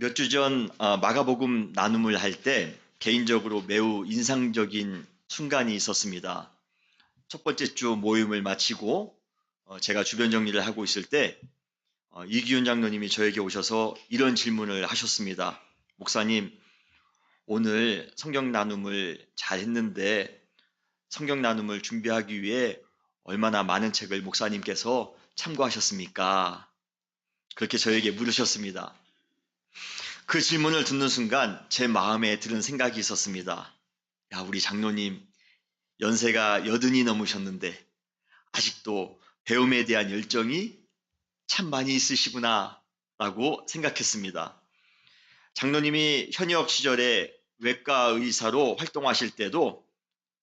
몇 주 전 마가복음 나눔을 할 때 개인적으로 매우 인상적인 순간이 있었습니다. 첫 번째 주 모임을 마치고 제가 주변 정리를 하고 있을 때 이기훈 장로님이 저에게 오셔서 이런 질문을 하셨습니다. 목사님, 오늘 성경 나눔을 잘 했는데 성경 나눔을 준비하기 위해 얼마나 많은 책을 목사님께서 참고하셨습니까? 그렇게 저에게 물으셨습니다. 그 질문을 듣는 순간 제 마음에 드는 생각이 있었습니다. 야, 우리 장로님 연세가 80이 넘으셨는데 아직도 배움에 대한 열정이 참 많이 있으시구나 라고 생각했습니다. 장로님이 현역 시절에 외과 의사로 활동하실 때도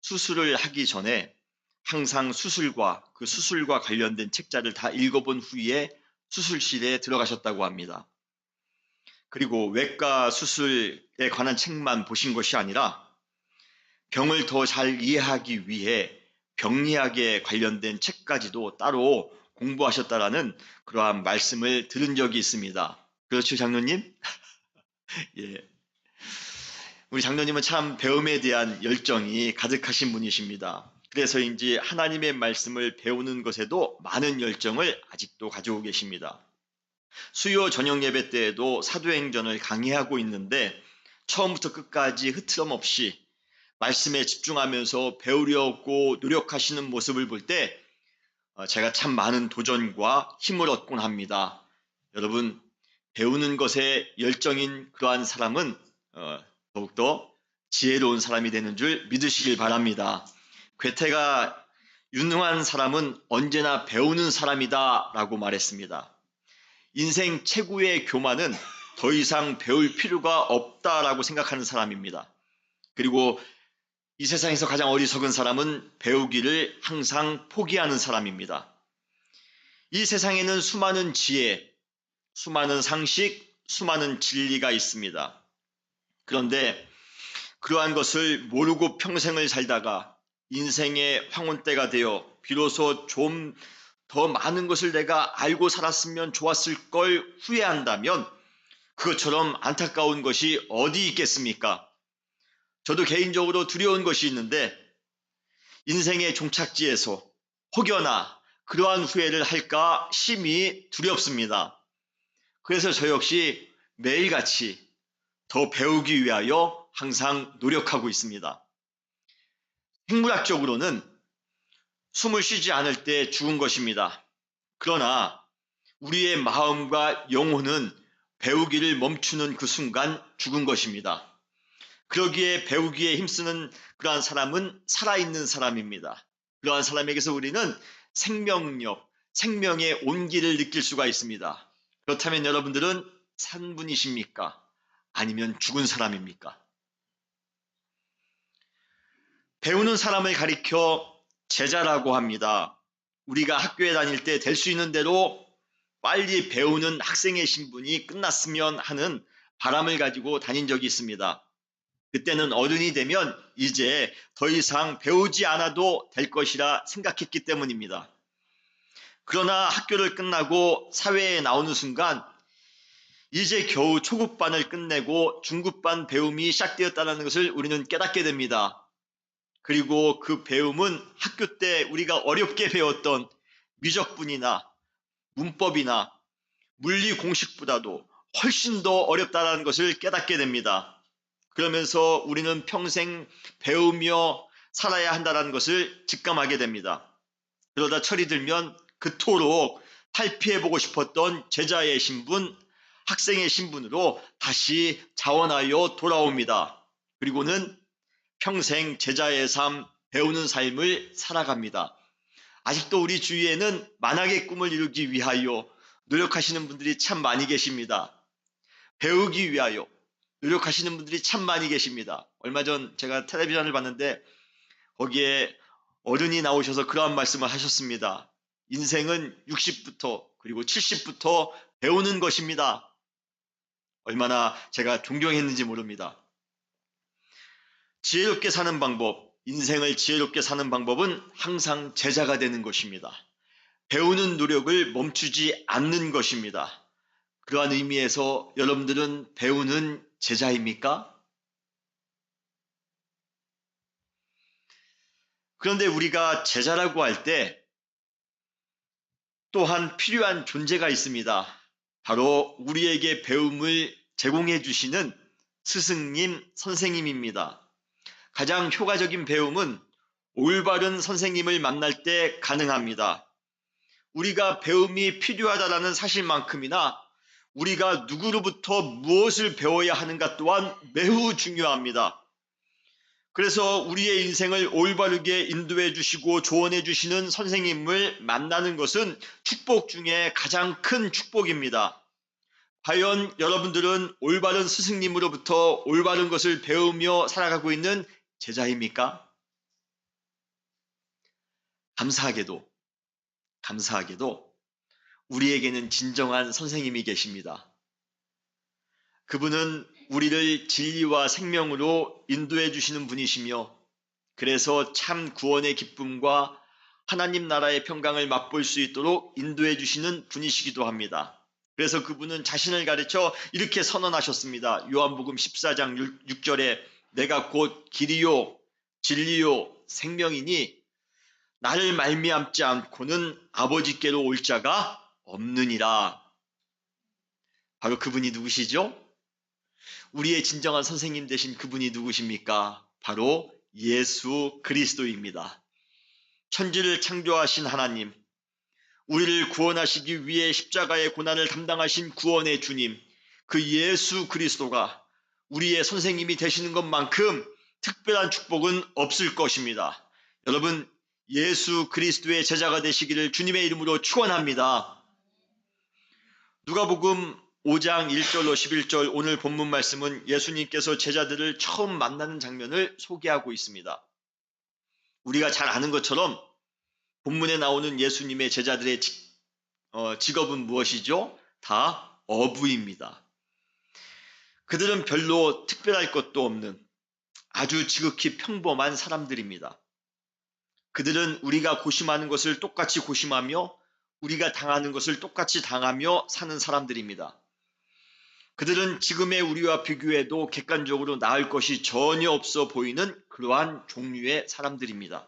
수술을 하기 전에 항상 수술과 그 수술과 관련된 책자를 다 읽어본 후에 수술실에 들어가셨다고 합니다. 그리고 외과 수술에 관한 책만 보신 것이 아니라 병을 더 잘 이해하기 위해 병리학에 관련된 책까지도 따로 공부하셨다라는 그러한 말씀을 들은 적이 있습니다. 그렇죠, 장로님? 예. 우리 장로님은 참 배움에 대한 열정이 가득하신 분이십니다. 그래서인지 하나님의 말씀을 배우는 것에도 많은 열정을 아직도 가지고 계십니다. 수요 저녁 예배 때에도 사도행전을 강의하고 있는데 처음부터 끝까지 흐트럼 없이 말씀에 집중하면서 배우려고 노력하시는 모습을 볼 때 제가 참 많은 도전과 힘을 얻곤 합니다. 여러분, 배우는 것에 열정인 그러한 사람은 더욱더 지혜로운 사람이 되는 줄 믿으시길 바랍니다. 괴테가 유능한 사람은 언제나 배우는 사람이다 라고 말했습니다. 인생 최고의 교만은 더 이상 배울 필요가 없다라고 생각하는 사람입니다. 그리고 이 세상에서 가장 어리석은 사람은 배우기를 항상 포기하는 사람입니다. 이 세상에는 수많은 지혜, 수많은 상식, 수많은 진리가 있습니다. 그런데 그러한 것을 모르고 평생을 살다가 인생의 황혼 때가 되어 비로소 좀 더 많은 것을 내가 알고 살았으면 좋았을 걸 후회한다면 그것처럼 안타까운 것이 어디 있겠습니까? 저도 개인적으로 두려운 것이 있는데 인생의 종착지에서 혹여나 그러한 후회를 할까 심히 두렵습니다. 그래서 저 역시 매일같이 더 배우기 위하여 항상 노력하고 있습니다. 생물학적으로는 숨을 쉬지 않을 때 죽은 것입니다. 그러나 우리의 마음과 영혼은 배우기를 멈추는 그 순간 죽은 것입니다. 그러기에 배우기에 힘쓰는 그러한 사람은 살아있는 사람입니다. 그러한 사람에게서 우리는 생명력, 생명의 온기를 느낄 수가 있습니다. 그렇다면 여러분들은 산 분이십니까? 아니면 죽은 사람입니까? 배우는 사람을 가리켜 제자라고 합니다. 우리가 학교에 다닐 때 될 수 있는 대로 빨리 배우는 학생의 신분이 끝났으면 하는 바람을 가지고 다닌 적이 있습니다. 그때는 어른이 되면 이제 더 이상 배우지 않아도 될 것이라 생각했기 때문입니다. 그러나 학교를 끝나고 사회에 나오는 순간 이제 겨우 초급반을 끝내고 중급반 배움이 시작되었다는 것을 우리는 깨닫게 됩니다. 그리고 그 배움은 학교 때 우리가 어렵게 배웠던 미적분이나 문법이나 물리 공식보다도 훨씬 더 어렵다는 것을 깨닫게 됩니다. 그러면서 우리는 평생 배우며 살아야 한다는 것을 직감하게 됩니다. 그러다 철이 들면 그토록 탈피해보고 싶었던 제자의 신분, 학생의 신분으로 다시 자원하여 돌아옵니다. 그리고는 평생 제자의 삶, 배우는 삶을 살아갑니다. 아직도 우리 주위에는 만학의 꿈을 이루기 위하여 노력하시는 분들이 참 많이 계십니다. 배우기 위하여 노력하시는 분들이 참 많이 계십니다. 얼마 전 제가 텔레비전을 봤는데 거기에 어른이 나오셔서 그러한 말씀을 하셨습니다. 인생은 60부터 그리고 70부터 배우는 것입니다. 얼마나 제가 존경했는지 모릅니다. 지혜롭게 사는 방법, 인생을 지혜롭게 사는 방법은 항상 제자가 되는 것입니다. 배우는 노력을 멈추지 않는 것입니다. 그러한 의미에서 여러분들은 배우는 제자입니까? 그런데 우리가 제자라고 할 때 또한 필요한 존재가 있습니다. 바로 우리에게 배움을 제공해 주시는 스승님, 선생님입니다. 가장 효과적인 배움은 올바른 선생님을 만날 때 가능합니다. 우리가 배움이 필요하다는 사실만큼이나 우리가 누구로부터 무엇을 배워야 하는가 또한 매우 중요합니다. 그래서 우리의 인생을 올바르게 인도해 주시고 조언해 주시는 선생님을 만나는 것은 축복 중에 가장 큰 축복입니다. 과연 여러분들은 올바른 스승님으로부터 올바른 것을 배우며 살아가고 있는 제자입니까? 감사하게도 우리에게는 진정한 선생님이 계십니다. 그분은 우리를 진리와 생명으로 인도해 주시는 분이시며 그래서 참 구원의 기쁨과 하나님 나라의 평강을 맛볼 수 있도록 인도해 주시는 분이시기도 합니다. 그래서 그분은 자신을 가르쳐 이렇게 선언하셨습니다. 요한복음 14장 6절에 내가 곧 길이요 진리요 생명이니 나를 말미암지 않고는 아버지께로 올 자가 없느니라. 바로 그분이 누구시죠? 우리의 진정한 선생님 되신 그분이 누구십니까? 바로 예수 그리스도입니다. 천지를 창조하신 하나님, 우리를 구원하시기 위해 십자가의 고난을 담당하신 구원의 주님, 그 예수 그리스도가 우리의 선생님이 되시는 것만큼 특별한 축복은 없을 것입니다. 여러분, 예수 그리스도의 제자가 되시기를 주님의 이름으로 축원합니다. 누가복음 5장 1절로 11절 오늘 본문 말씀은 예수님께서 제자들을 처음 만나는 장면을 소개하고 있습니다. 우리가 잘 아는 것처럼 본문에 나오는 예수님의 제자들의 직업은 무엇이죠? 다 어부입니다. 그들은 별로 특별할 것도 없는 아주 지극히 평범한 사람들입니다. 그들은 우리가 고심하는 것을 똑같이 고심하며 우리가 당하는 것을 똑같이 당하며 사는 사람들입니다. 그들은 지금의 우리와 비교해도 객관적으로 나을 것이 전혀 없어 보이는 그러한 종류의 사람들입니다.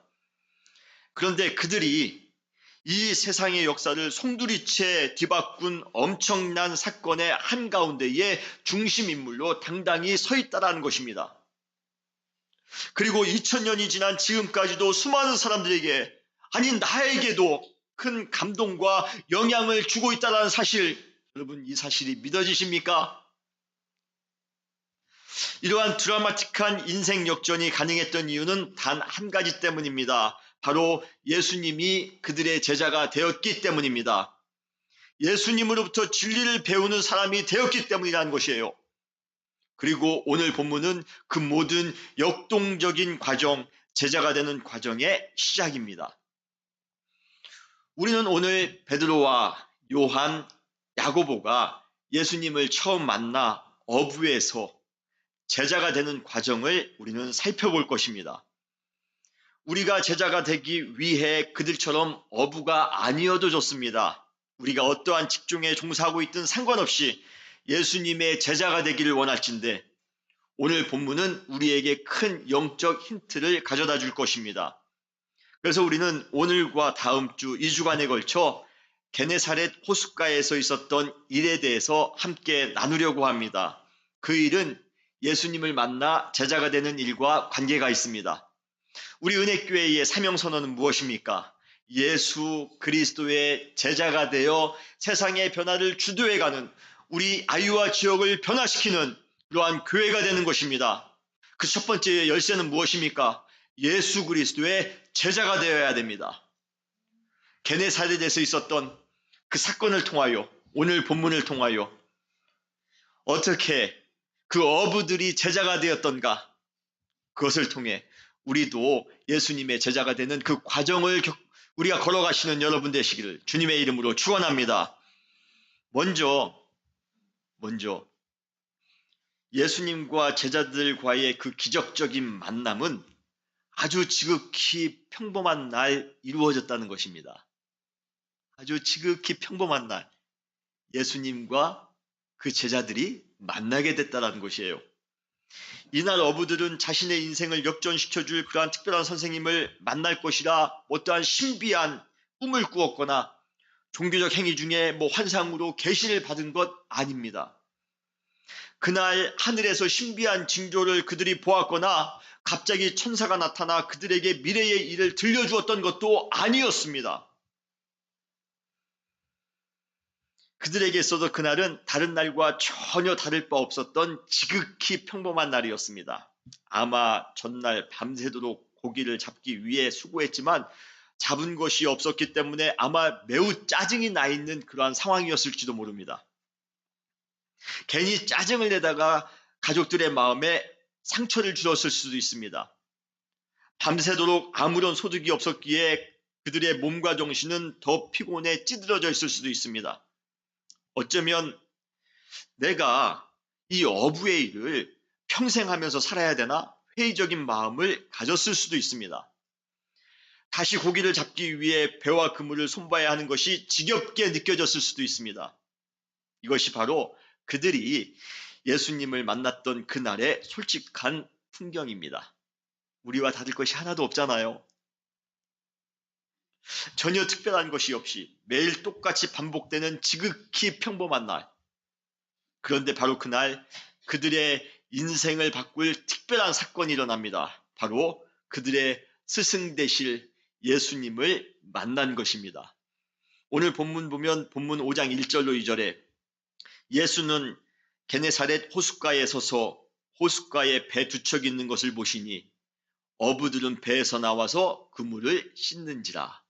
그런데 그들이 이 세상의 역사를 송두리째 뒤바꾼 엄청난 사건의 한가운데에 중심인물로 당당히 서 있다는 것입니다. 그리고 2000년이 지난 지금까지도 수많은 사람들에게 아니 나에게도 큰 감동과 영향을 주고 있다는 사실, 여러분 이 사실이 믿어지십니까? 이러한 드라마틱한 인생 역전이 가능했던 이유는 단 한 가지 때문입니다. 바로 예수님이 그들의 제자가 되었기 때문입니다. 예수님으로부터 진리를 배우는 사람이 되었기 때문이라는 것이에요. 그리고 오늘 본문은 그 모든 역동적인 과정, 제자가 되는 과정의 시작입니다. 우리는 오늘 베드로와 요한, 야고보가 예수님을 처음 만나 어부에서 제자가 되는 과정을 우리는 살펴볼 것입니다. 우리가 제자가 되기 위해 그들처럼 어부가 아니어도 좋습니다. 우리가 어떠한 직종에 종사하고 있든 상관없이 예수님의 제자가 되기를 원할진데 오늘 본문은 우리에게 큰 영적 힌트를 가져다 줄 것입니다. 그래서 우리는 오늘과 다음 주 2주간에 걸쳐 게네사렛 호숫가에서 있었던 일에 대해서 함께 나누려고 합니다. 그 일은 예수님을 만나 제자가 되는 일과 관계가 있습니다. 우리 은혜교회의 사명선언은 무엇입니까? 예수 그리스도의 제자가 되어 세상의 변화를 주도해가는 우리 아이와 지역을 변화시키는 그러한 교회가 되는 것입니다. 그 첫 번째 열쇠는 무엇입니까? 예수 그리스도의 제자가 되어야 됩니다. 게네사렛에서 있었던 그 사건을 통하여 오늘 본문을 통하여 어떻게 그 어부들이 제자가 되었던가 그것을 통해 우리도 예수님의 제자가 되는 그 과정을 우리가 걸어가시는 여러분 되시기를 주님의 이름으로 축원합니다. 먼저 예수님과 제자들과의 그 기적적인 만남은 아주 지극히 평범한 날 이루어졌다는 것입니다. 아주 지극히 평범한 날 예수님과 그 제자들이 만나게 됐다는 것이에요. 이날 어부들은 자신의 인생을 역전시켜줄 그러한 특별한 선생님을 만날 것이라 어떠한 신비한 꿈을 꾸었거나 종교적 행위 중에 환상으로 계시를 받은 것 아닙니다. 그날 하늘에서 신비한 징조를 그들이 보았거나 갑자기 천사가 나타나 그들에게 미래의 일을 들려주었던 것도 아니었습니다. 그들에게 있어서 그날은 다른 날과 전혀 다를 바 없었던 지극히 평범한 날이었습니다. 아마 전날 밤새도록 고기를 잡기 위해 수고했지만 잡은 것이 없었기 때문에 아마 매우 짜증이 나 있는 그러한 상황이었을지도 모릅니다. 괜히 짜증을 내다가 가족들의 마음에 상처를 주었을 수도 있습니다. 밤새도록 아무런 소득이 없었기에 그들의 몸과 정신은 더 피곤해 찌들어져 있을 수도 있습니다. 어쩌면 내가 이 어부의 일을 평생 하면서 살아야 되나 회의적인 마음을 가졌을 수도 있습니다. 다시 고기를 잡기 위해 배와 그물을 손봐야 하는 것이 지겹게 느껴졌을 수도 있습니다. 이것이 바로 그들이 예수님을 만났던 그날의 솔직한 풍경입니다. 우리와 다를 것이 하나도 없잖아요. 전혀 특별한 것이 없이 매일 똑같이 반복되는 지극히 평범한 날. 그런데 바로 그날 그들의 인생을 바꿀 특별한 사건이 일어납니다. 바로 그들의 스승 되실 예수님을 만난 것입니다. 오늘 본문 보면 본문 5장 1절로 2절에 예수는 게네사렛 호숫가에 서서 호숫가에 배 두 척 있는 것을 보시니 어부들은 배에서 나와서 그물을 씻는지라.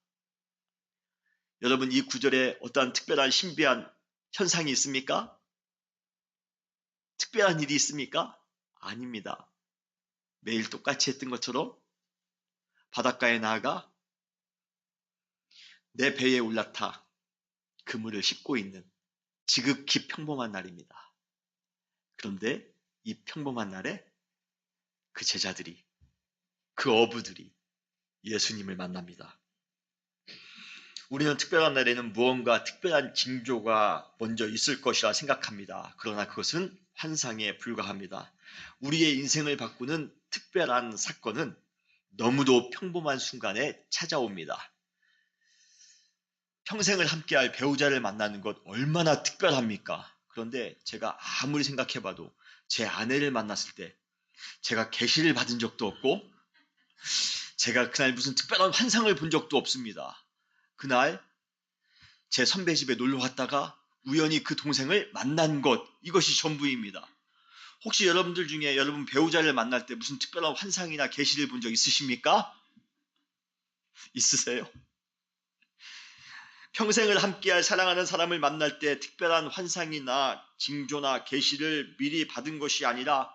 여러분, 이 구절에 어떠한 특별한 신비한 현상이 있습니까? 특별한 일이 있습니까? 아닙니다. 매일 똑같이 했던 것처럼 바닷가에 나아가 내 배에 올라타 그물을 씻고 있는 지극히 평범한 날입니다. 그런데 이 평범한 날에 그 제자들이, 그 어부들이 예수님을 만납니다. 우리는 특별한 날에는 무언가 특별한 징조가 먼저 있을 것이라 생각합니다. 그러나 그것은 환상에 불과합니다. 우리의 인생을 바꾸는 특별한 사건은 너무도 평범한 순간에 찾아옵니다. 평생을 함께할 배우자를 만나는 것 얼마나 특별합니까? 그런데 제가 아무리 생각해봐도 제 아내를 만났을 때 제가 계시를 받은 적도 없고 제가 그날 무슨 특별한 환상을 본 적도 없습니다. 그날 제 선배 집에 놀러 갔다가 우연히 그 동생을 만난 것, 이것이 전부입니다. 혹시 여러분들 중에 여러분 배우자를 만날 때 무슨 특별한 환상이나 계시를 본 적 있으십니까? 있으세요? 평생을 함께할 사랑하는 사람을 만날 때 특별한 환상이나 징조나 계시를 미리 받은 것이 아니라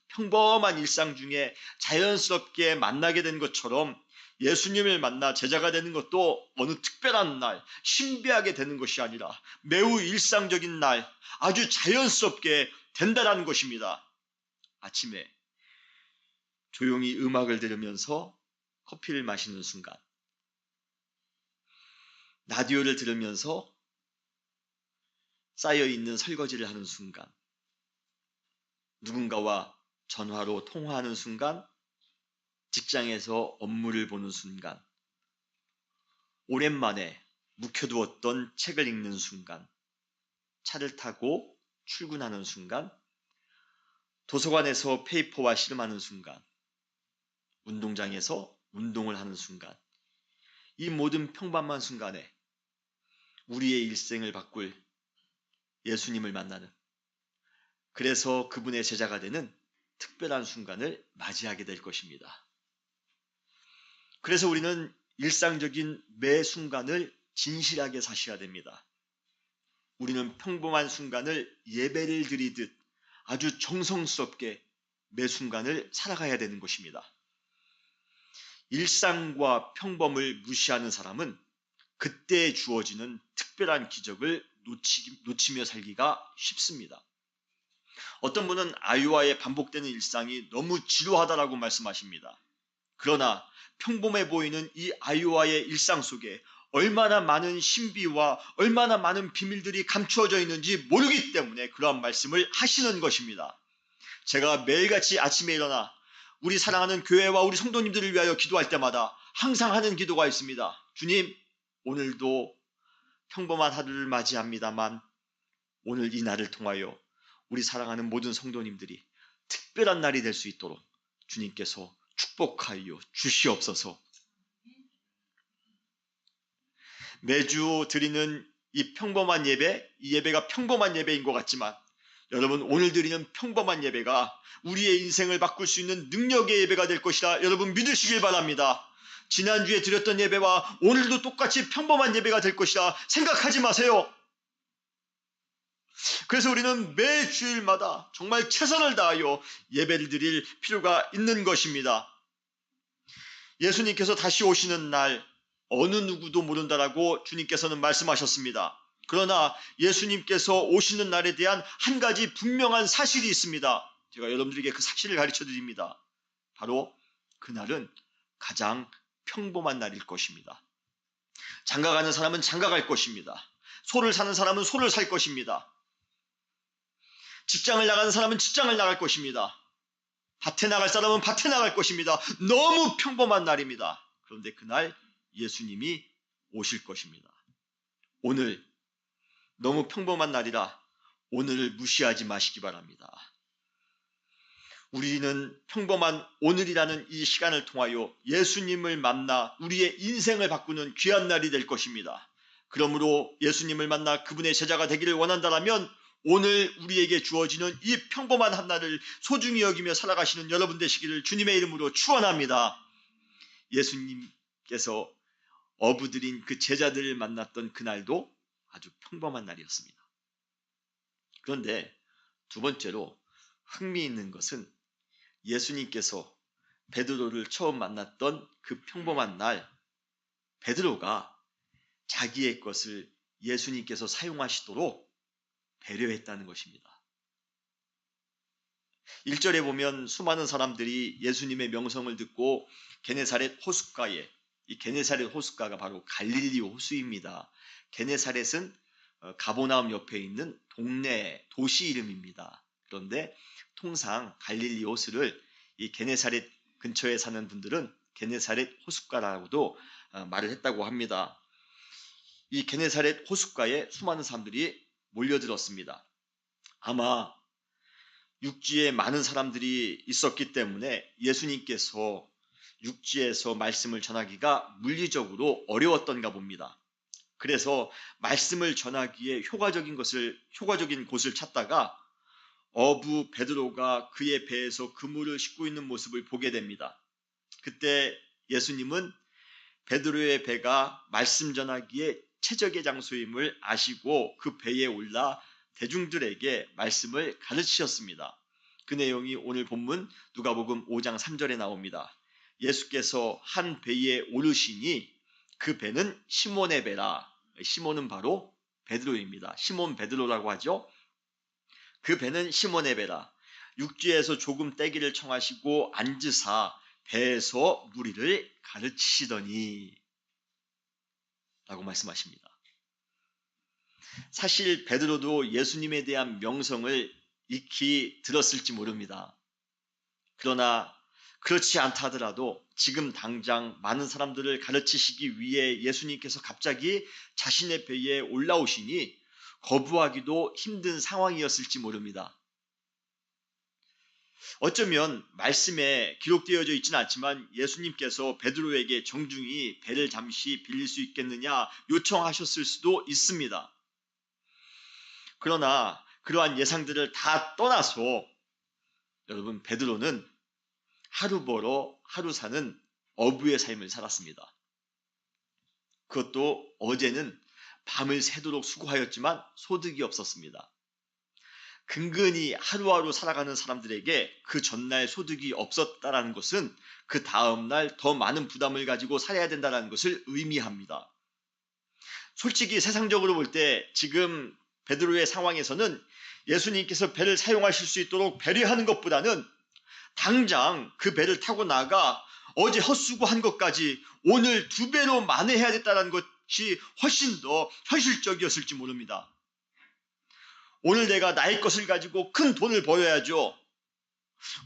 평범한 일상 중에 자연스럽게 만나게 된 것처럼 예수님을 만나 제자가 되는 것도 어느 특별한 날, 신비하게 되는 것이 아니라 매우 일상적인 날, 아주 자연스럽게 된다는 것입니다. 아침에 조용히 음악을 들으면서 커피를 마시는 순간, 라디오를 들으면서 쌓여있는 설거지를 하는 순간, 누군가와 전화로 통화하는 순간, 직장에서 업무를 보는 순간, 오랜만에 묵혀두었던 책을 읽는 순간, 차를 타고 출근하는 순간, 도서관에서 페이퍼와 씨름하는 순간, 운동장에서 운동을 하는 순간, 이 모든 평범한 순간에 우리의 일생을 바꿀 예수님을 만나는, 그래서 그분의 제자가 되는 특별한 순간을 맞이하게 될 것입니다. 그래서 우리는 일상적인 매 순간을 진실하게 사셔야 됩니다. 우리는 평범한 순간을 예배를 드리듯 아주 정성스럽게 매 순간을 살아가야 되는 것입니다. 일상과 평범을 무시하는 사람은 그때 주어지는 특별한 기적을 놓치며 살기가 쉽습니다. 어떤 분은 아이와의 반복되는 일상이 너무 지루하다라고 말씀하십니다. 그러나 평범해 보이는 이 아이와의 일상 속에 얼마나 많은 신비와 얼마나 많은 비밀들이 감추어져 있는지 모르기 때문에 그러한 말씀을 하시는 것입니다. 제가 매일같이 아침에 일어나 우리 사랑하는 교회와 우리 성도님들을 위하여 기도할 때마다 항상 하는 기도가 있습니다. 주님, 오늘도 평범한 하루를 맞이합니다만 오늘 이 날을 통하여 우리 사랑하는 모든 성도님들이 특별한 날이 될 수 있도록 주님께서 축복하여 주시옵소서. 매주 드리는 이 평범한 예배, 이 예배가 평범한 예배인 것 같지만 여러분, 오늘 드리는 평범한 예배가 우리의 인생을 바꿀 수 있는 능력의 예배가 될 것이라 여러분 믿으시길 바랍니다. 지난주에 드렸던 예배와 오늘도 똑같이 평범한 예배가 될 것이라 생각하지 마세요. 그래서 우리는 매 주일마다 정말 최선을 다하여 예배를 드릴 필요가 있는 것입니다. 예수님께서 다시 오시는 날 어느 누구도 모른다라고 주님께서는 말씀하셨습니다. 그러나 예수님께서 오시는 날에 대한 한 가지 분명한 사실이 있습니다. 제가 여러분들에게 그 사실을 가르쳐 드립니다. 바로 그날은 가장 평범한 날일 것입니다. 장가 가는 사람은 장가 갈 것입니다. 소를 사는 사람은 소를 살 것입니다. 직장을 나가는 사람은 직장을 나갈 것입니다. 밭에 나갈 사람은 밭에 나갈 것입니다. 너무 평범한 날입니다. 그런데 그날 예수님이 오실 것입니다. 오늘 너무 평범한 날이라 오늘을 무시하지 마시기 바랍니다. 우리는 평범한 오늘이라는 이 시간을 통하여 예수님을 만나 우리의 인생을 바꾸는 귀한 날이 될 것입니다. 그러므로 예수님을 만나 그분의 제자가 되기를 원한다면 오늘 우리에게 주어지는 이 평범한 한 날을 소중히 여기며 살아가시는 여러분 되시기를 주님의 이름으로 축원합니다. 예수님께서 어부들인 그 제자들을 만났던 그날도 아주 평범한 날이었습니다. 그런데 두 번째로 흥미있는 것은 예수님께서 베드로를 처음 만났던 그 평범한 날, 베드로가 자기의 것을 예수님께서 사용하시도록 배려했다는 것입니다. 1절에 보면 수많은 사람들이 예수님의 명성을 듣고 게네사렛 호숫가에, 이 게네사렛 호숫가가 바로 갈릴리 호수입니다. 게네사렛은 가보나움 옆에 있는 동네 도시 이름입니다. 그런데 통상 갈릴리 호수를 이 게네사렛 근처에 사는 분들은 게네사렛 호숫가라고도 말을 했다고 합니다. 이 게네사렛 호숫가에 수많은 사람들이 몰려들었습니다. 아마 육지에 많은 사람들이 있었기 때문에 예수님께서 육지에서 말씀을 전하기가 물리적으로 어려웠던가 봅니다. 그래서 말씀을 전하기에 효과적인 곳을 찾다가 어부 베드로가 그의 배에서 그물을 싣고 있는 모습을 보게 됩니다. 그때 예수님은 베드로의 배가 말씀 전하기에 최적의 장소임을 아시고 그 배에 올라 대중들에게 말씀을 가르치셨습니다. 그 내용이 오늘 본문 누가복음 5장 3절에 나옵니다. 예수께서 한 배에 오르시니 그 배는 시몬의 배라. 시몬은 바로 베드로입니다. 시몬 베드로라고 하죠. 그 배는 시몬의 배라. 육지에서 조금 떼기를 청하시고 앉으사 배에서 무리를 가르치시더니 라고 말씀하십니다. 사실 베드로도 예수님에 대한 명성을 익히 들었을지 모릅니다. 그러나 그렇지 않다 하더라도 지금 당장 많은 사람들을 가르치시기 위해 예수님께서 갑자기 자신의 배에 올라오시니 거부하기도 힘든 상황이었을지 모릅니다. 어쩌면 말씀에 기록되어져 있지는 않지만 예수님께서 베드로에게 정중히 배를 잠시 빌릴 수 있겠느냐 요청하셨을 수도 있습니다. 그러나 그러한 예상들을 다 떠나서 여러분 베드로는 하루 벌어 하루 사는 어부의 삶을 살았습니다. 그것도 어제는 밤을 새도록 수고하였지만 소득이 없었습니다. 근근히 하루하루 살아가는 사람들에게 그 전날 소득이 없었다는 것은 그 다음날 더 많은 부담을 가지고 살아야 된다는 것을 의미합니다. 솔직히 세상적으로 볼 때 지금 베드로의 상황에서는 예수님께서 배를 사용하실 수 있도록 배려하는 것보다는 당장 그 배를 타고 나가 어제 헛수고한 것까지 오늘 2배로 만회해야 됐다는 것, 것이 훨씬 더 현실적이었을지 모릅니다. 오늘 내가 나의 것을 가지고 큰 돈을 벌어야죠.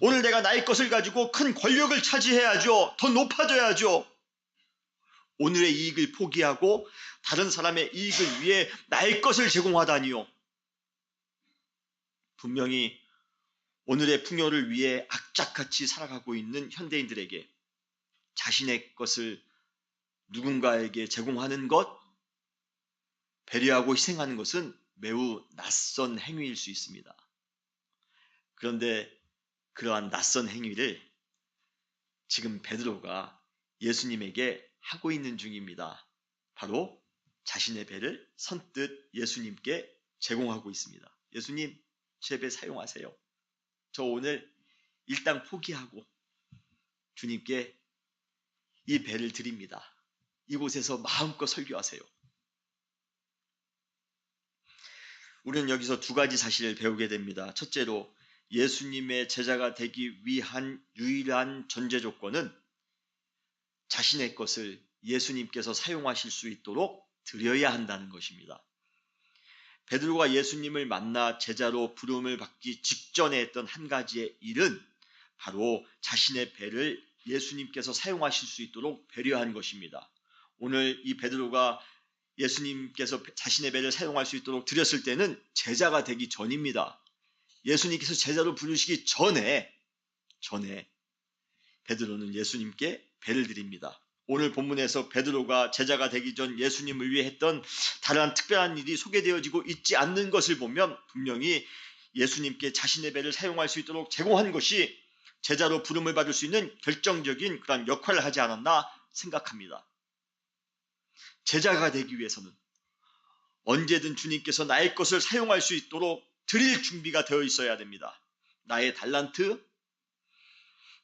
오늘 내가 나의 것을 가지고 큰 권력을 차지해야죠. 더 높아져야죠. 오늘의 이익을 포기하고 다른 사람의 이익을 위해 나의 것을 제공하다니요. 분명히 오늘의 풍요를 위해 악착같이 살아가고 있는 현대인들에게 자신의 것을 누군가에게 제공하는 것, 배려하고 희생하는 것은 매우 낯선 행위일 수 있습니다. 그런데 그러한 낯선 행위를 지금 베드로가 예수님에게 하고 있는 중입니다. 바로 자신의 배를 선뜻 예수님께 제공하고 있습니다. 예수님, 제 배 사용하세요. 저 오늘 일당 포기하고 주님께 이 배를 드립니다. 이곳에서 마음껏 설교하세요. 우리는 여기서 두 가지 사실을 배우게 됩니다. 첫째로 예수님의 제자가 되기 위한 유일한 전제 조건은 자신의 것을 예수님께서 사용하실 수 있도록 드려야 한다는 것입니다. 베드로가 예수님을 만나 제자로 부름을 받기 직전에 했던 한 가지의 일은 바로 자신의 배를 예수님께서 사용하실 수 있도록 배려한 것입니다. 오늘 이 베드로가 예수님께서 자신의 배를 사용할 수 있도록 드렸을 때는 제자가 되기 전입니다. 예수님께서 제자로 부르시기 전에 베드로는 예수님께 배를 드립니다. 오늘 본문에서 베드로가 제자가 되기 전 예수님을 위해 했던 다른 특별한 일이 소개되어지고 있지 않는 것을 보면 분명히 예수님께 자신의 배를 사용할 수 있도록 제공한 것이 제자로 부름을 받을 수 있는 결정적인 그런 역할을 하지 않았나 생각합니다. 제자가 되기 위해서는 언제든 주님께서 나의 것을 사용할 수 있도록 드릴 준비가 되어 있어야 됩니다. 나의 달란트,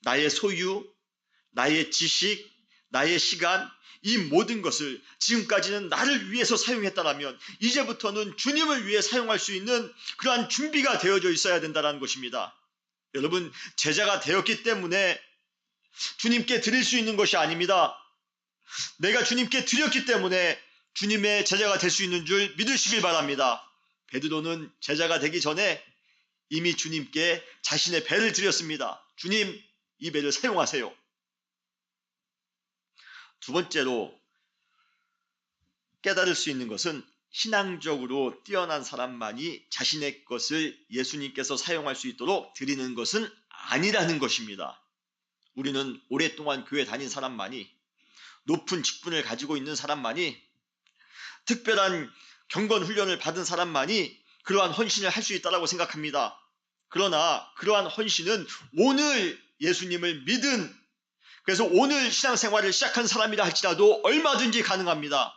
나의 소유, 나의 지식, 나의 시간, 이 모든 것을 지금까지는 나를 위해서 사용했다라면 이제부터는 주님을 위해 사용할 수 있는 그러한 준비가 되어져 있어야 된다는 것입니다. 여러분, 제자가 되었기 때문에 주님께 드릴 수 있는 것이 아닙니다. 내가 주님께 드렸기 때문에 주님의 제자가 될 수 있는 줄 믿으시길 바랍니다. 베드로는 제자가 되기 전에 이미 주님께 자신의 배를 드렸습니다. 주님, 이 배를 사용하세요. 두 번째로 깨달을 수 있는 것은 신앙적으로 뛰어난 사람만이 자신의 것을 예수님께서 사용할 수 있도록 드리는 것은 아니라는 것입니다. 우리는 오랫동안 교회 다닌 사람만이, 높은 직분을 가지고 있는 사람만이, 특별한 경건 훈련을 받은 사람만이 그러한 헌신을 할 수 있다고 생각합니다. 그러나 그러한 헌신은 오늘 예수님을 믿은, 그래서 오늘 신앙생활을 시작한 사람이라 할지라도 얼마든지 가능합니다.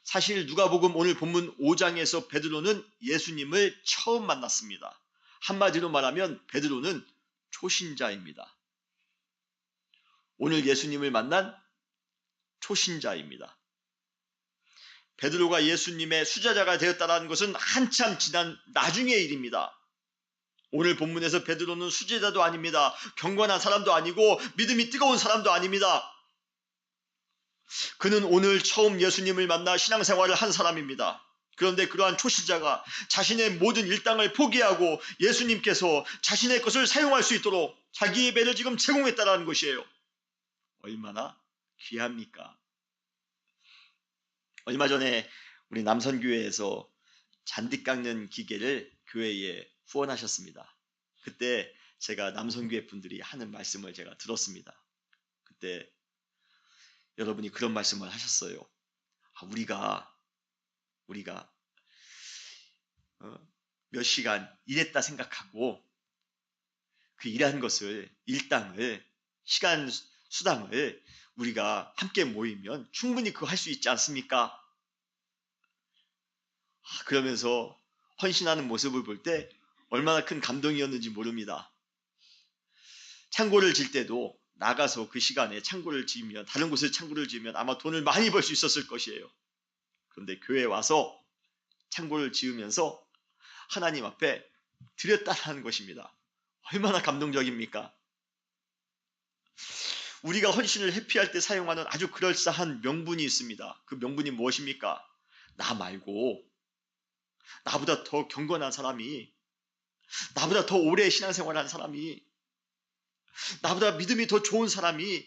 사실 누가복음 오늘 본문 5장에서 베드로는 예수님을 처음 만났습니다. 한마디로 말하면 베드로는 초신자입니다. 오늘 예수님을 만난 초신자입니다. 베드로가 예수님의 수제자가 되었다는 것은 한참 지난 나중의 일입니다. 오늘 본문에서 베드로는 수제자도 아닙니다. 경건한 사람도 아니고 믿음이 뜨거운 사람도 아닙니다. 그는 오늘 처음 예수님을 만나 신앙생활을 한 사람입니다. 그런데 그러한 초신자가 자신의 모든 일당을 포기하고 예수님께서 자신의 것을 사용할 수 있도록 자기의 배를 지금 제공했다는 것이에요. 얼마나 귀합니까? 얼마 전에 우리 남선교회에서 잔디 깎는 기계를 교회에 후원하셨습니다. 그때 제가 남선교회 분들이 하는 말씀을 제가 들었습니다. 그때 여러분이 그런 말씀을 하셨어요. 우리가 몇 시간 일했다 생각하고 그 일한 것을, 일당을, 시간 수당을 우리가 함께 모이면 충분히 그거 할 수 있지 않습니까? 그러면서 헌신하는 모습을 볼 때 얼마나 큰 감동이었는지 모릅니다. 창고를 질 때도 나가서 그 시간에 창고를 지으면, 다른 곳에 창고를 지으면 아마 돈을 많이 벌 수 있었을 것이에요. 그런데 교회에 와서 창고를 지으면서 하나님 앞에 드렸다는 것입니다. 얼마나 감동적입니까? 우리가 헌신을 회피할 때 사용하는 아주 그럴싸한 명분이 있습니다. 그 명분이 무엇입니까? 나 말고 나보다 더 경건한 사람이, 나보다 더 오래 신앙생활한 사람이, 나보다 믿음이 더 좋은 사람이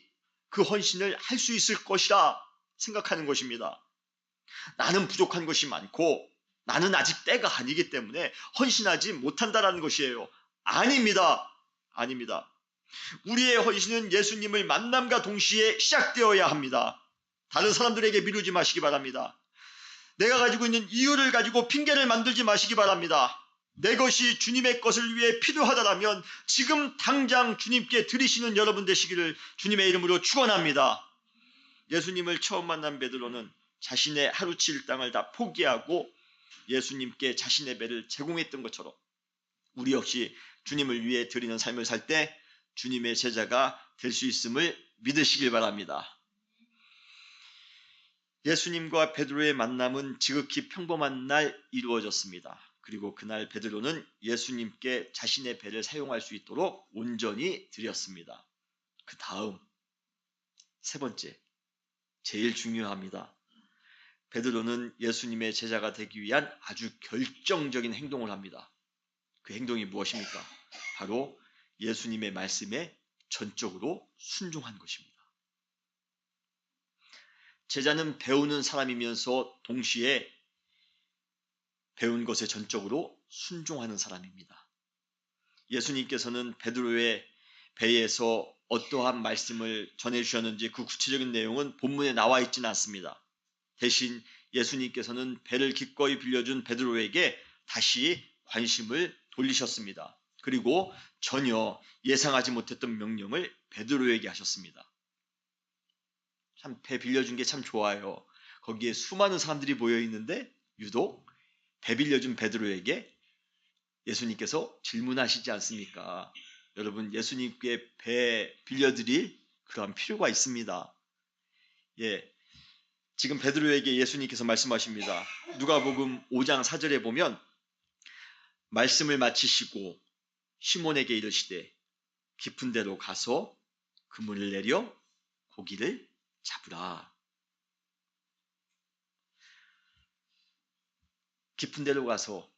그 헌신을 할 수 있을 것이라 생각하는 것입니다. 나는 부족한 것이 많고 나는 아직 때가 아니기 때문에 헌신하지 못한다라는 것이에요. 아닙니다. 아닙니다. 우리의 헌신은 예수님을 만남과 동시에 시작되어야 합니다. 다른 사람들에게 미루지 마시기 바랍니다. 내가 가지고 있는 이유를 가지고 핑계를 만들지 마시기 바랍니다. 내 것이 주님의 것을 위해 필요하다면 지금 당장 주님께 드리시는 여러분 되시기를 주님의 이름으로 축원합니다. 예수님을 처음 만난 베드로는 자신의 하루치 일당을 다 포기하고 예수님께 자신의 배를 제공했던 것처럼 우리 역시 주님을 위해 드리는 삶을 살 때 주님의 제자가 될 수 있음을 믿으시길 바랍니다. 예수님과 베드로의 만남은 지극히 평범한 날 이루어졌습니다. 그리고 그날 베드로는 예수님께 자신의 배를 사용할 수 있도록 온전히 드렸습니다. 그 다음 세 번째, 제일 중요합니다. 베드로는 예수님의 제자가 되기 위한 아주 결정적인 행동을 합니다. 그 행동이 무엇입니까? 바로 예수님의 말씀에 전적으로 순종한 것입니다. 제자는 배우는 사람이면서 동시에 배운 것에 전적으로 순종하는 사람입니다. 예수님께서는 베드로의 배에서 어떠한 말씀을 전해주셨는지 그 구체적인 내용은 본문에 나와 있지는 않습니다. 대신 예수님께서는 배를 기꺼이 빌려준 베드로에게 다시 관심을 돌리셨습니다. 그리고 전혀 예상하지 못했던 명령을 베드로에게 하셨습니다. 참 배 빌려준 게 참 좋아요. 거기에 수많은 사람들이 모여 있는데 유독 배 빌려준 베드로에게 예수님께서 질문하시지 않습니까? 여러분, 예수님께 배 빌려드릴 그러한 필요가 있습니다. 지금 베드로에게 예수님께서 말씀하십니다. 누가복음 5장 4절에 보면 말씀을 마치시고 시몬에게 이르시되 깊은 데로 가서 그물을 내려 고기를 잡으라. 깊은 데로 가서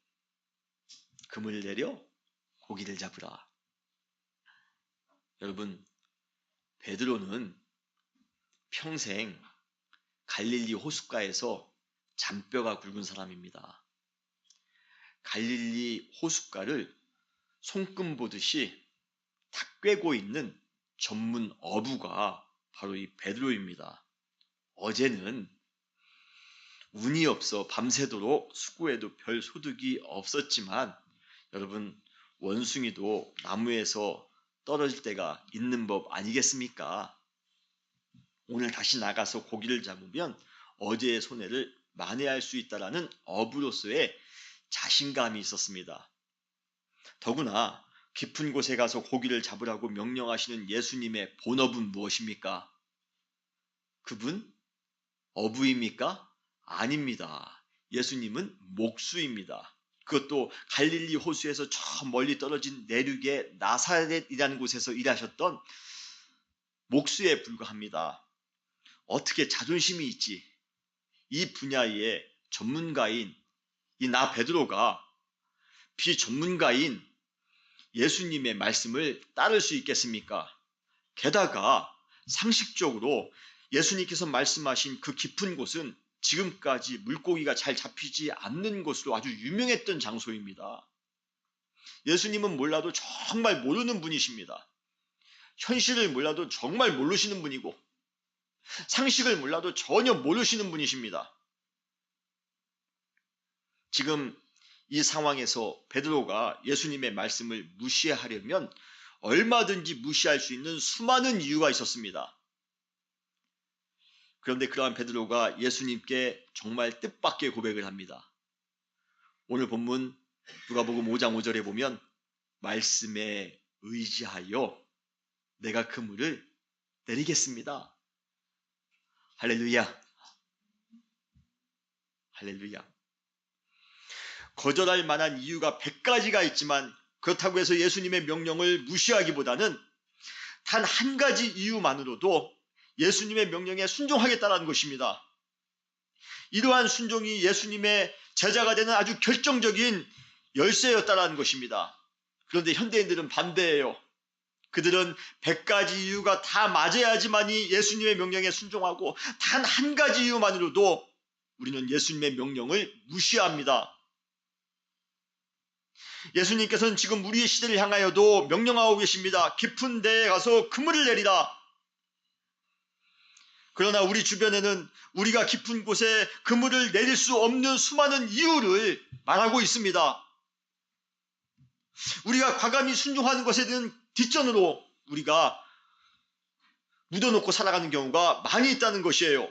그물을 내려 고기를 잡으라. 여러분, 베드로는 평생 갈릴리 호숫가에서 잔뼈가 굵은 사람입니다. 갈릴리 호숫가를 손금 보듯이 다 꿰고 있는 전문 어부가 바로 이 베드로입니다. 어제는 운이 없어 밤새도록 수고해도 별 소득이 없었지만 여러분, 원숭이도 나무에서 떨어질 때가 있는 법 아니겠습니까? 오늘 다시 나가서 고기를 잡으면 어제의 손해를 만회할 수 있다라는 어부로서의 자신감이 있었습니다. 더구나 깊은 곳에 가서 고기를 잡으라고 명령하시는 예수님의 본업은 무엇입니까? 그분 어부입니까? 아닙니다. 예수님은 목수입니다. 그것도 갈릴리 호수에서 저 멀리 떨어진 내륙의 나사렛이라는 곳에서 일하셨던 목수에 불과합니다. 어떻게 자존심이 있지? 이 분야의 전문가인 이 나 베드로가 비전문가인 예수님의 말씀을 따를 수 있겠습니까? 게다가 상식적으로 예수님께서 말씀하신 그 깊은 곳은 지금까지 물고기가 잘 잡히지 않는 곳으로 아주 유명했던 장소입니다. 예수님은 몰라도 정말 모르는 분이십니다. 현실을 몰라도 정말 모르시는 분이고 상식을 몰라도 전혀 모르시는 분이십니다. 지금 이 상황에서 베드로가 예수님의 말씀을 무시하려면 얼마든지 무시할 수 있는 수많은 이유가 있었습니다. 그런데 그러한 베드로가 예수님께 정말 뜻밖의 고백을 합니다. 오늘 본문 누가복음 5장 5절에 보면 말씀에 의지하여 내가 그물을 내리겠습니다. 할렐루야. 할렐루야. 거절할 만한 이유가 100가지가 있지만 그렇다고 해서 예수님의 명령을 무시하기보다는 단 한 가지 이유만으로도 예수님의 명령에 순종하겠다는 것입니다. 이러한 순종이 예수님의 제자가 되는 아주 결정적인 열쇠였다는 것입니다. 그런데 현대인들은 반대예요. 그들은 100가지 이유가 다 맞아야지만이 예수님의 명령에 순종하고 단 한 가지 이유만으로도 우리는 예수님의 명령을 무시합니다. 예수님께서는 지금 우리의 시대를 향하여도 명령하고 계십니다. 깊은 데에 가서 그물을 내리라. 그러나 우리 주변에는 우리가 깊은 곳에 그물을 내릴 수 없는 수많은 이유를 말하고 있습니다. 우리가 과감히 순종하는 것에 대한 뒷전으로 우리가 묻어놓고 살아가는 경우가 많이 있다는 것이에요.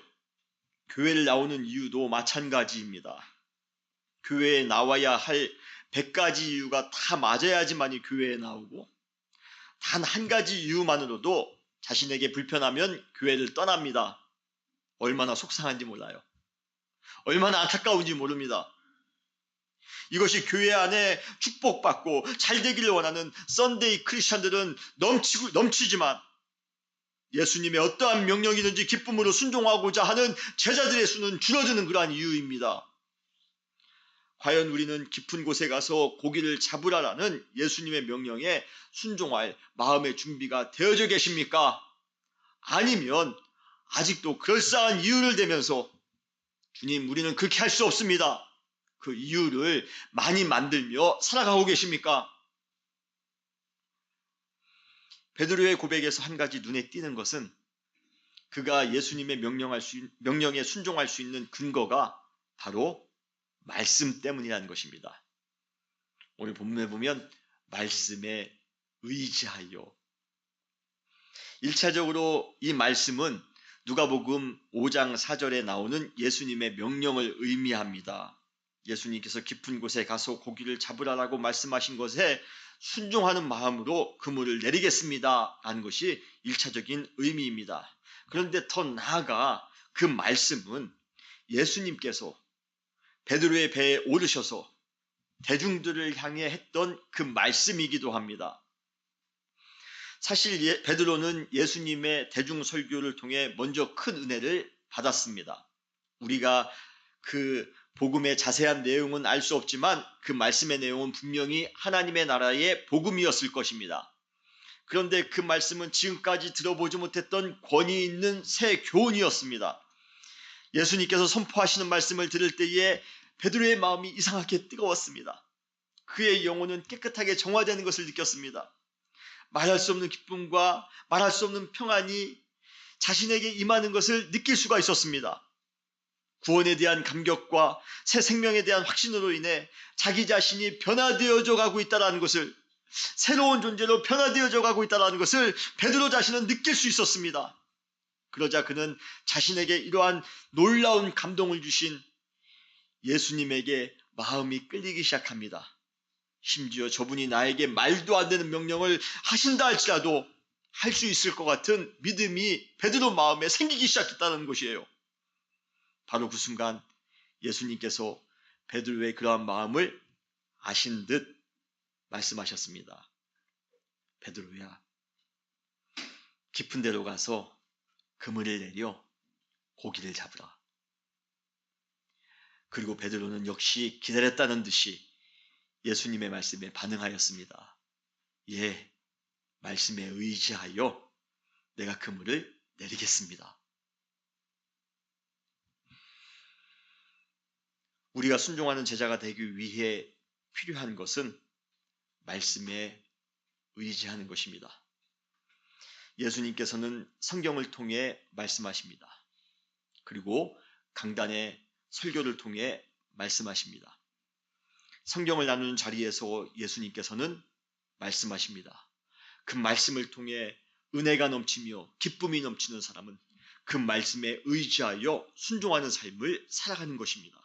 교회를 나오는 이유도 마찬가지입니다. 교회에 나와야 할 100가지 이유가 다 맞아야지만이 교회에 나오고 단 한 가지 이유만으로도 자신에게 불편하면 교회를 떠납니다. 얼마나 속상한지 몰라요. 얼마나 안타까운지 모릅니다. 이것이 교회 안에 축복받고 잘 되기를 원하는 썬데이 크리스천들은 넘치지만 예수님의 어떠한 명령이든지 기쁨으로 순종하고자 하는 제자들의 수는 줄어드는 그러한 이유입니다. 과연 우리는 깊은 곳에 가서 고기를 잡으라라는 예수님의 명령에 순종할 마음의 준비가 되어져 계십니까? 아니면 아직도 그럴싸한 이유를 대면서 주님, 우리는 그렇게 할 수 없습니다. 그 이유를 많이 만들며 살아가고 계십니까? 베드로의 고백에서 한 가지 눈에 띄는 것은 그가 예수님의 명령에 순종할 수 있는 근거가 바로 말씀 때문이라는 것입니다. 오늘 본문에 보면 말씀에 의지하여. 1차적으로 이 말씀은 누가복음 5장 4절에 나오는 예수님의 명령을 의미합니다. 예수님께서 깊은 곳에 가서 고기를 잡으라라고 말씀하신 것에 순종하는 마음으로 그물을 내리겠습니다 라는 것이 1차적인 의미입니다. 그런데 더 나아가 그 말씀은 예수님께서 베드로의 배에 오르셔서 대중들을 향해 했던 그 말씀이기도 합니다. 사실 베드로는 예수님의 대중 설교를 통해 먼저 큰 은혜를 받았습니다. 우리가 그 복음의 자세한 내용은 알 수 없지만 그 말씀의 내용은 분명히 하나님의 나라의 복음이었을 것입니다. 그런데 그 말씀은 지금까지 들어보지 못했던 권위 있는 새 교훈이었습니다. 예수님께서 선포하시는 말씀을 들을 때에 베드로의 마음이 이상하게 뜨거웠습니다. 그의 영혼은 깨끗하게 정화되는 것을 느꼈습니다. 말할 수 없는 기쁨과 말할 수 없는 평안이 자신에게 임하는 것을 느낄 수가 있었습니다. 구원에 대한 감격과 새 생명에 대한 확신으로 인해 자기 자신이 변화되어져 가고 있다는 것을, 새로운 존재로 변화되어져 가고 있다는 것을 베드로 자신은 느낄 수 있었습니다. 그러자 그는 자신에게 이러한 놀라운 감동을 주신 예수님에게 마음이 끌리기 시작합니다. 심지어 저분이 나에게 말도 안 되는 명령을 하신다 할지라도 할 수 있을 것 같은 믿음이 베드로 마음에 생기기 시작했다는 것이에요. 바로 그 순간 예수님께서 베드로의 그러한 마음을 아신 듯 말씀하셨습니다. 베드로야, 깊은 데로 가서 그물을 내려 고기를 잡으라. 그리고 베드로는 역시 기다렸다는 듯이 예수님의 말씀에 반응하였습니다. 예, 말씀에 의지하여 내가 그물을 내리겠습니다. 우리가 순종하는 제자가 되기 위해 필요한 것은 말씀에 의지하는 것입니다. 예수님께서는 성경을 통해 말씀하십니다. 그리고 강단의 설교를 통해 말씀하십니다. 성경을 나누는 자리에서 예수님께서는 말씀하십니다. 그 말씀을 통해 은혜가 넘치며 기쁨이 넘치는 사람은 그 말씀에 의지하여 순종하는 삶을 살아가는 것입니다.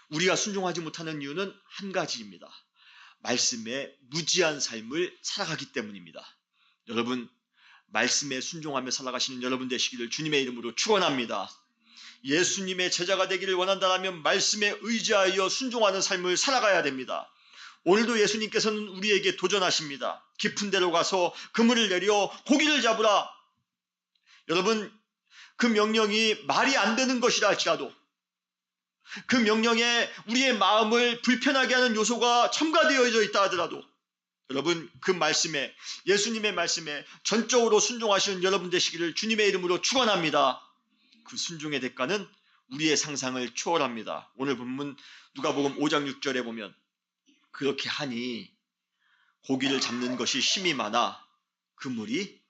우리가 순종하지 못하는 이유는 한 가지입니다. 말씀에 무지한 삶을 살아가기 때문입니다. 여러분, 말씀에 순종하며 살아가시는 여러분 되시기를 주님의 이름으로 축원합니다. 예수님의 제자가 되기를 원한다면 말씀에 의지하여 순종하는 삶을 살아가야 됩니다. 오늘도 예수님께서는 우리에게 도전하십니다. 깊은 데로 가서 그물을 내려 고기를 잡으라. 여러분, 그 명령이 말이 안 되는 것이라 할지라도, 그 명령에 우리의 마음을 불편하게 하는 요소가 첨가되어져 있다 하더라도, 여러분, 그 말씀에, 예수님의 말씀에 전적으로 순종하시는 여러분 되시기를 주님의 이름으로 축원합니다. 그 순종의 대가는 우리의 상상을 초월합니다. 오늘 본문 누가복음 5장 6절에 보면 그렇게 하니 고기를 잡는 것이 힘이 많아 그물이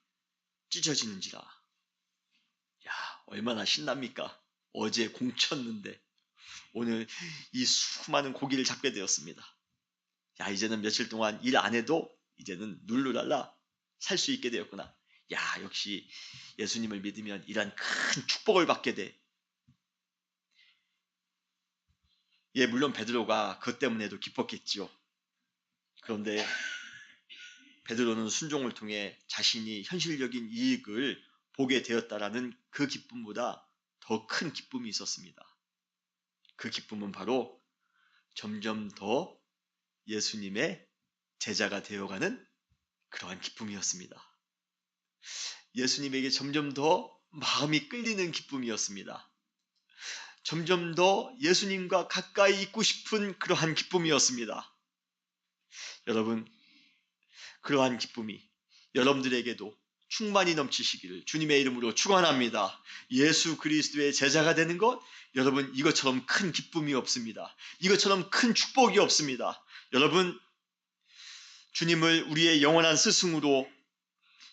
찢어지는지라. 야, 얼마나 신납니까? 어제 공쳤는데 오늘 이 수많은 고기를 잡게 되었습니다. 야, 이제는 며칠 동안 일 안 해도 이제는 룰루랄라 살 수 있게 되었구나. 야, 역시 예수님을 믿으면 이런 큰 축복을 받게 돼. 예, 물론 베드로가 그것 때문에도 기뻤겠지요. 그런데 베드로는 순종을 통해 자신이 현실적인 이익을 보게 되었다라는 그 기쁨보다 더 큰 기쁨이 있었습니다. 그 기쁨은 바로 점점 더 예수님의 제자가 되어가는 그러한 기쁨이었습니다. 예수님에게 점점 더 마음이 끌리는 기쁨이었습니다. 점점 더 예수님과 가까이 있고 싶은 그러한 기쁨이었습니다. 여러분, 그러한 기쁨이 여러분들에게도 충만히 넘치시기를 주님의 이름으로 축원합니다. 예수 그리스도의 제자가 되는 것, 여러분, 이것처럼 큰 기쁨이 없습니다. 이것처럼 큰 축복이 없습니다. 여러분, 주님을 우리의 영원한 스승으로,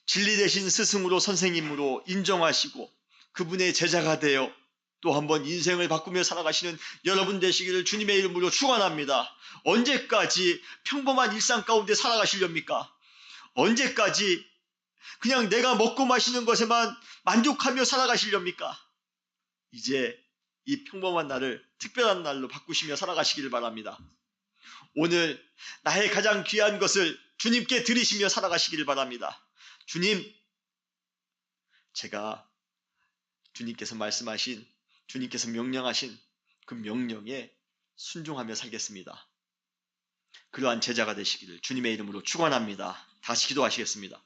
진리 되신 스승으로, 선생님으로 인정하시고 그분의 제자가 되어 또 한번 인생을 바꾸며 살아가시는 여러분 되시기를 주님의 이름으로 축원합니다. 언제까지 평범한 일상 가운데 살아가시렵니까? 언제까지 그냥 내가 먹고 마시는 것에만 만족하며 살아가시렵니까? 이제 이 평범한 날을 특별한 날로 바꾸시며 살아가시기를 바랍니다. 오늘 나의 가장 귀한 것을 주님께 드리시며 살아가시기를 바랍니다. 주님, 제가 주님께서 말씀하신, 주님께서 명령하신 그 명령에 순종하며 살겠습니다. 그러한 제자가 되시기를 주님의 이름으로 축원합니다. 다시 기도하시겠습니다.